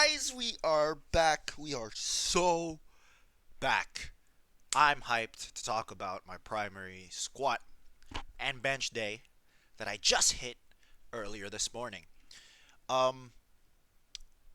guys, we are back. We are so back. I'm hyped to talk about my primary squat and bench day that I just hit earlier this morning. Um,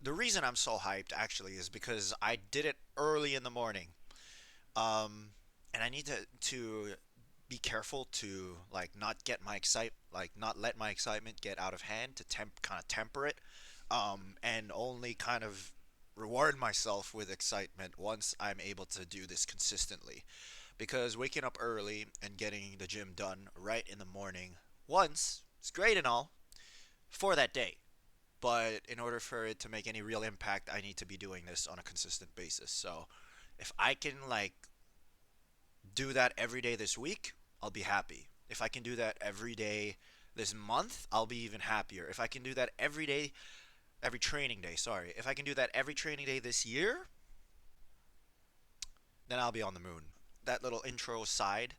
the reason I'm so hyped actually is because I did it early in the morning. Um, and I need to be careful to not get my not let my excitement get out of hand to kind of temper it, and only kind of reward myself with excitement once I'm able to do this consistently. Because waking up early and getting the gym done right in the morning once is great and all for that day. But in order for it to make any real impact, I need to be doing this on a consistent basis. So if I can do that every day this week, I'll be happy. If I can do that every day this month, I'll be even happier. If I can do that every day, every training day, sorry. If I can do that every training day this year, then I'll be on the moon. That little intro aside,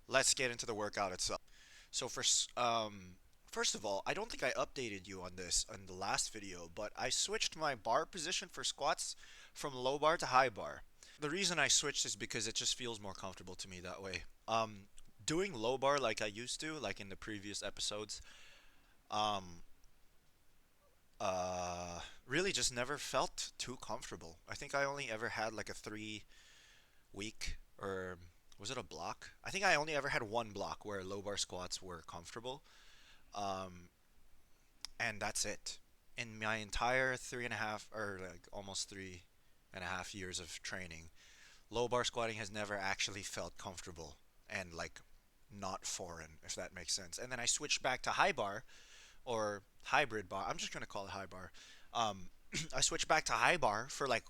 let's get into the workout itself. So first of all, I don't think I updated you on this in the last video, but I switched my bar position for squats from low bar to high bar. The reason I switched is because it just feels more comfortable to me that way. Doing low bar like I used to, like in the previous episodes, um, really just never felt too comfortable. I think I only ever had like a 3 week, or was it a block? I think I only ever had one block where low bar squats were comfortable. Um, and that's it. In my entire 3.5 or like almost 3.5 years of training, low bar squatting has never actually felt comfortable and not foreign, if that makes sense. And then I switched back to high bar or hybrid bar. I'm just gonna call it high bar. Um, I switched back to high bar for like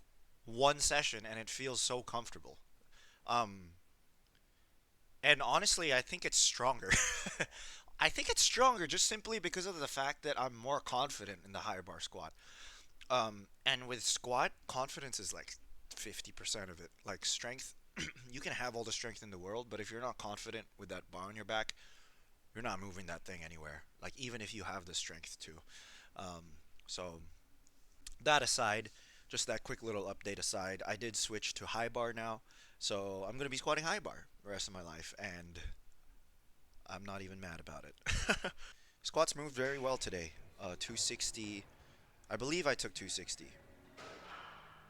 one session, and it feels so comfortable. Um, and honestly, I think it's stronger. I think it's stronger just simply because of the fact that I'm more confident in the high bar squat. And with squat, confidence is like 50% of it. Like strength, you can have all the strength in the world, but if you're not confident with that bar on your back, you're not moving that thing anywhere. Like even if you have the strength to. So that aside, just that quick little update aside, I did switch to high bar now. So I'm gonna be squatting high bar the rest of my life, and I'm not even mad about it. Squats moved very well today. 260. I believe I took 260.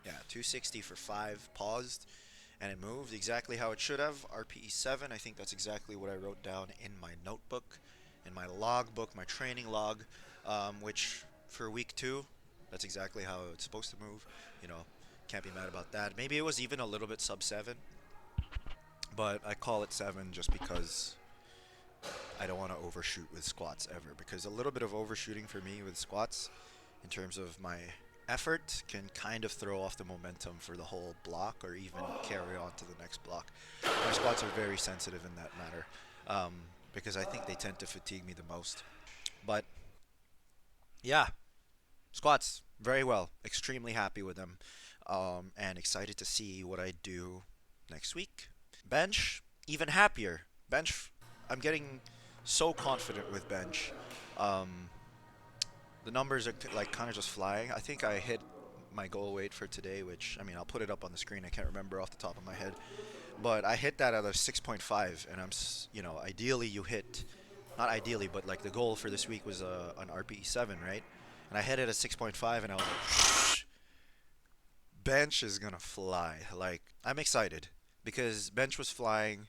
Yeah, 260 for 5, paused, and it moved exactly how it should have. RPE 7, I think that's exactly what I wrote down in my notebook, in my log book, my training log, which for week 2, that's exactly how it's supposed to move. You know, can't be mad about that. Maybe it was even a little bit sub 7, but I call it 7 just because I don't want to overshoot with squats ever. Because a little bit of overshooting for me with squats in terms of my effort can kind of throw off the momentum for the whole block or even carry on to the next block. My squats are very sensitive in that matter, because I think they tend to fatigue me the most. But yeah, squats very well. Extremely happy with them, and excited to see what I do next week. Bench, even happier. Bench, I'm getting so confident with bench. Um, the numbers are like kind of just flying. I think I hit my goal weight for today, which I mean I'll put it up on the screen. I can't remember off the top of my head, but I hit that at a 6.5, and ideally you hit, not ideally, but like the goal for this week was an RPE 7, right? And I hit it at 6.5, and I was like, bench is gonna fly. Like I'm excited because bench was flying,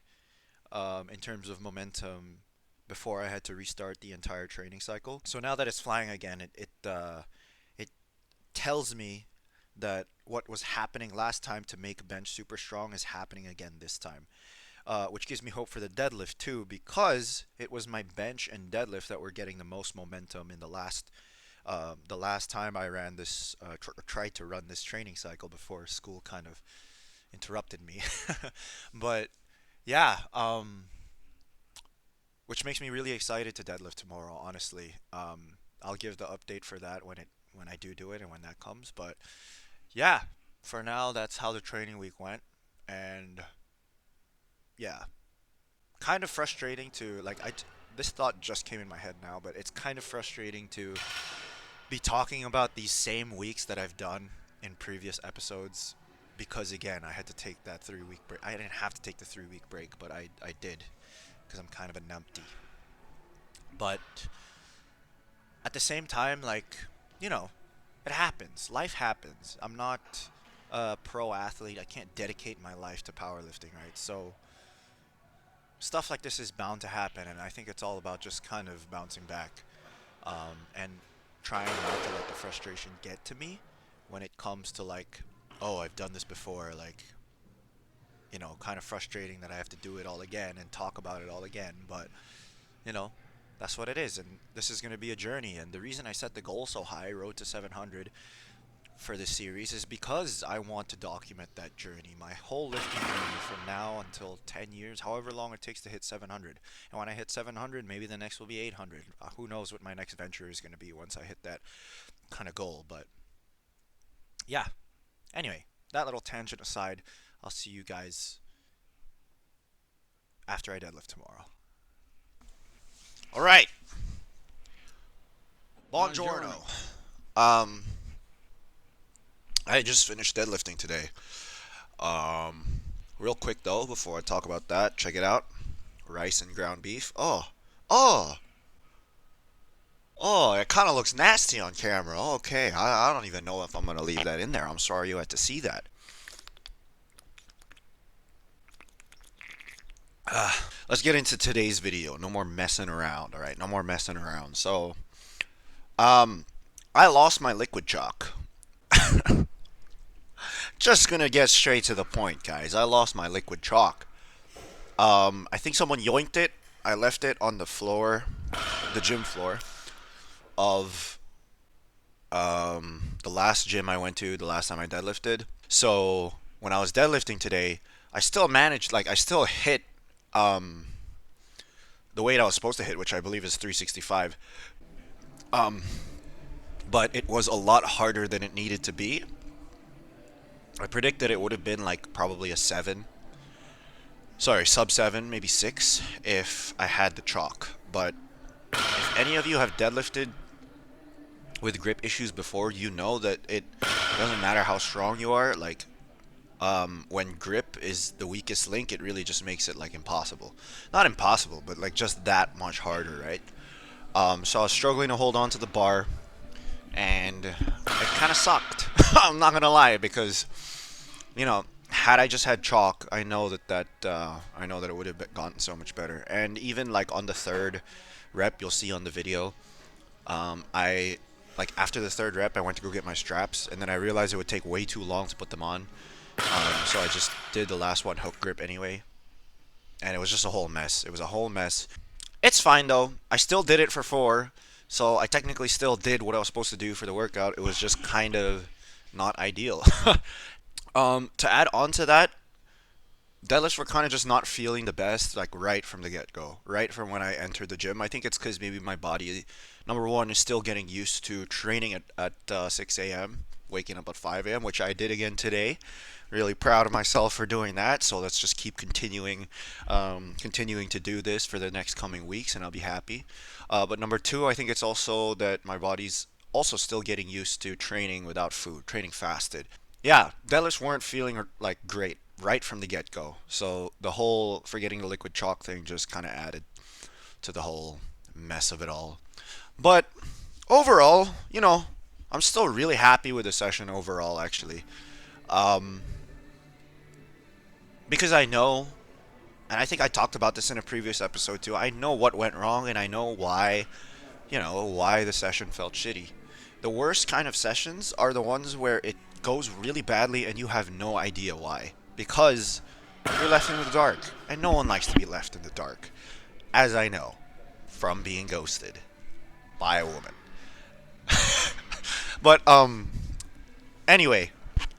in terms of momentum before I had to restart the entire training cycle. So now that it's flying again, it tells me that what was happening last time to make bench super strong is happening again this time. Which gives me hope for the deadlift too, because it was my bench and deadlift that were getting the most momentum in the last time I ran this, tried to run this training cycle before school kind of interrupted me. But yeah, which makes me really excited to deadlift tomorrow. Honestly, I'll give the update for that when I do it and when that comes. But yeah, for now, that's how the training week went, and yeah, kind of frustrating to this thought just came in my head now, but it's kind of frustrating to be talking about these same weeks that I've done in previous episodes because again, I had to take that 3 week break. I didn't have to take the 3 week break, but I did because I'm kind of a numpty. But at the same time, like, you know, it happens. Life happens. I'm not a pro athlete. I can't dedicate my life to powerlifting, right? So stuff like this is bound to happen, and I think it's all about just kind of bouncing back and trying not to let the frustration get to me when it comes to like, oh, I've done this before, like, kind of frustrating that I have to do it all again and talk about it all again. But you know, that's what it is, and this is going to be a journey. And the reason I set the goal so high, Road to 700, for this series is because I want to document that journey, my whole lifting journey from now until 10 years, however long it takes to hit 700. And when I hit 700, maybe the next will be 800. Who knows what my next venture is going to be once I hit that kind of goal. But yeah, anyway, that little tangent aside, I'll see you guys after I deadlift tomorrow. All right. Buongiorno. Um, I just finished deadlifting today. Um, Real quick though, before I talk about that, check it out. Rice and ground beef. Oh, oh, it kind of looks nasty on camera. Okay, I don't even know if I'm gonna leave that in there. I'm sorry you had to see that. Let's get into today's video. No more messing around, all right? No more messing around. So, um, I lost my liquid chalk. Just gonna get straight to the point, guys. I lost my liquid chalk. I think someone yoinked it. I left it on the floor, the gym floor of the last gym I went to the last time I deadlifted. So when I was deadlifting today, I still managed, like, I still hit um, the weight I was supposed to hit, which I believe is 365. Um, but it was a lot harder than it needed to be. I predicted it would have been like probably a 7. Sorry, sub 7, maybe 6 if I had the chalk. But if any of you have deadlifted with grip issues before, you know that it doesn't matter how strong you are. Like, when grip is the weakest link, it really just makes it like impossible. Not impossible, but like just that much harder, right? So I was struggling to hold on to the bar, and it kind of sucked. I'm not gonna lie, because had I just had chalk, I know that it would have gotten so much better. And even like on the third rep, you'll see on the video, I like after the third rep, I went to go get my straps, and then I realized it would take way too long to put them on. So I just did the last one hook grip anyway, and it was just a whole mess. It was a whole mess. It's fine though. I still did it for 4, so I technically still did what I was supposed to do for the workout. It was just kind of not ideal. To add on to that, deadlifts were kind of just not feeling the best, like right from the get go, right from when I entered the gym. I think it's because maybe my body, number one, is still getting used to training at 6 a.m., waking up at 5 a.m., which I did again today. Really proud of myself for doing that. So let's just keep continuing to do this for the next coming weeks, and I'll be happy. But number two, I think it's also that my body's also still getting used to training without food, training fasted. Yeah, deadlifts weren't feeling like great right from the get go. So the whole forgetting the liquid chalk thing just kind of added to the whole mess of it all. But overall, I'm still really happy with the session overall, actually. Um, because I know, and I think I talked about this in a previous episode too, I know what went wrong and I know why the session felt shitty. The worst kind of sessions are the ones where it goes really badly and you have no idea why. Because you're left in the dark. And no one likes to be left in the dark. As I know from being ghosted by a woman. But anyway,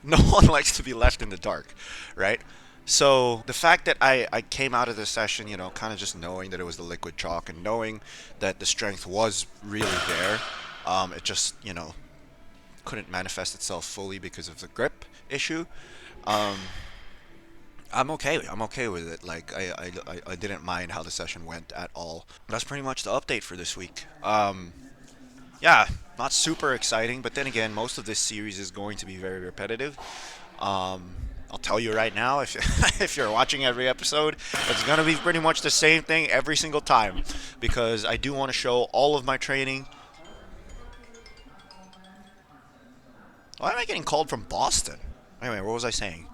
no one likes to be left in the dark, right? So the fact that I came out of this session, kind of just knowing that it was the liquid chalk and knowing that the strength was really there, it just, couldn't manifest itself fully because of the grip issue. Um, I'm okay. I'm okay with it. Like I didn't mind how the session went at all. That's pretty much the update for this week. Yeah. Not super exciting, but then again, most of this series is going to be very repetitive. Um, I'll tell you right now, if if you're watching every episode, it's gonna be pretty much the same thing every single time, because I do want to show all of my training. Why am I getting called from Boston? Anyway, what was I saying?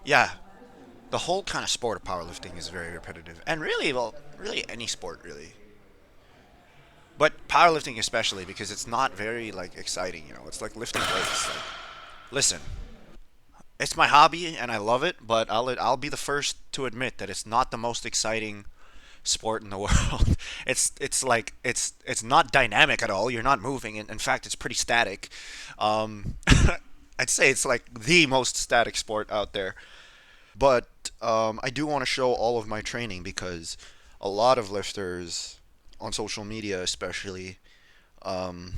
Yeah, the whole kind of sport of powerlifting is very repetitive, and really, well, really any sport really, but powerlifting especially because it's not very like exciting. You know, it's like lifting weights. Like, listen, it's my hobby and I love it, but I'll be the first to admit that it's not the most exciting sport in the world. It's not dynamic at all. You're not moving. In fact, it's pretty static. Um, I'd say it's like the most static sport out there. But I do want to show all of my training because a lot of lifters on social media, especially, um,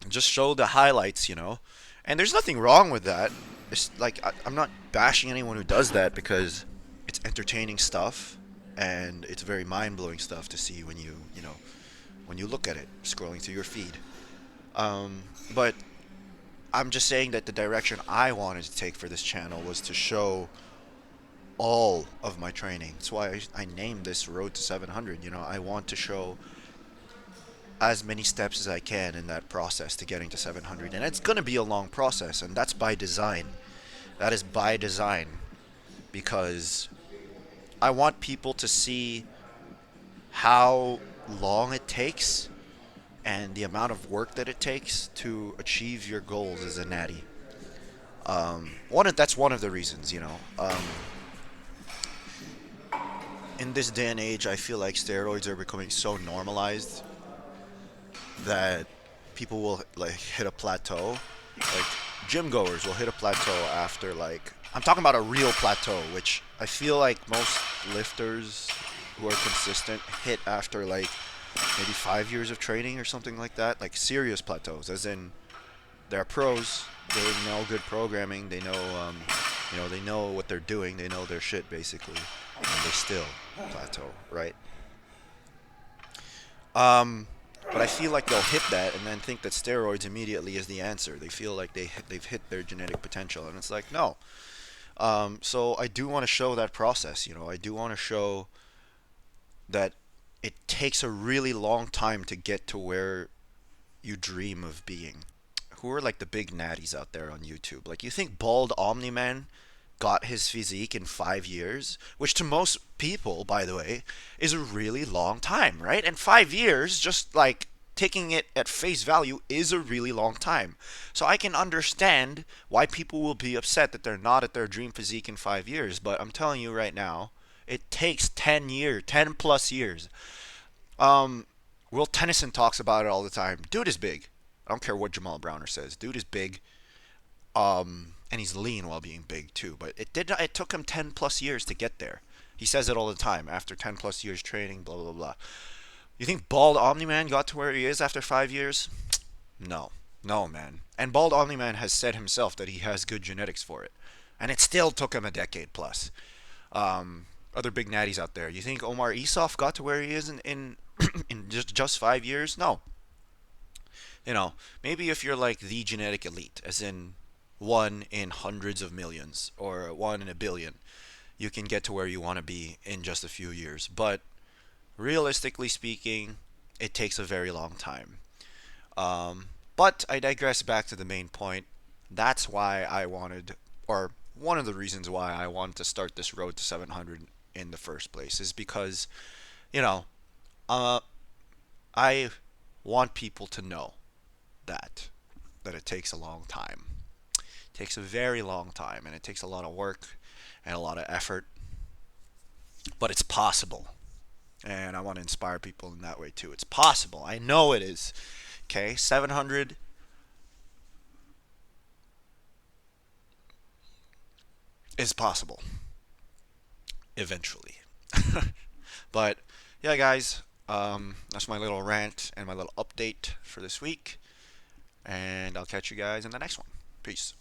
just show the highlights, you know. And there's nothing wrong with that. It's like I'm not bashing anyone who does that because it's entertaining stuff and it's very mind-blowing stuff to see when you know, when you look at it scrolling through your feed. But I'm just saying that the direction I wanted to take for this channel was to show all of my training. That's why I named this Road to 700. You know, I want to show as many steps as I can in that process to getting to 700. And it's going to be a long process, and that's by design. That is by design because I want people to see how long it takes and the amount of work that it takes to achieve your goals as a natty. That's one of the reasons, you know. In this day and age, I feel like steroids are becoming so normalized that people will like hit a plateau. Like gym goers will hit a plateau after like I'm talking about a real plateau, which I feel like most lifters who are consistent hit after like maybe 5 years of training or something like that. Like serious plateaus, as in they're pros. They know good programming. They know, they know what they're doing. They know their shit basically, and they still plateau, right? Um, but I feel like they'll hit that and then think that steroids immediately is the answer. They feel like they've hit their genetic potential, and it's like no. So I do want to show that process. You know, I do want to show that it takes a really long time to get to where you dream of being. Who are like the big natties out there on YouTube? Like, you think Bald Omni Man got his physique in 5 years, which to most people, by the way, is a really long time, right? And 5 years, just like taking it at face value, is a really long time. So I can understand why people will be upset that they're not at their dream physique in 5 years. But I'm telling you right now, it takes 10 years, 10 plus years. Um, Will Tennyson talks about it all the time. Dude is big. I don't care what Jamal Browner says. Dude is big. And he's lean while being big too. But it took him 10 plus years to get there. He says it all the time. After 10 plus years training, blah blah blah. You think Bald Omni Man got to where he is after 5 years? No, no man. And Bald Omni Man has said himself that he has good genetics for it, and it still took him a decade plus. Other big natties out there. You think Omar Isuf got to where he is in just 5 years? No. You know, maybe if you're like the genetic elite, as in one in hundreds of millions or one in a billion, you can get to where you want to be in just a few years. But realistically speaking, it takes a very long time. But I digress back to the main point. That's why I wanted, or one of the reasons why I wanted to start this road to 700 in the first place, is because, you know, uh, I want people to know that it takes a long time. It takes a very long time, and it takes a lot of work and a lot of effort, but it's possible. And I want to inspire people in that way too. It's possible. I know it is. Okay, 700 is possible eventually. But yeah, guys, that's my little rant and my little update for this week. And I'll catch you guys in the next one. Peace.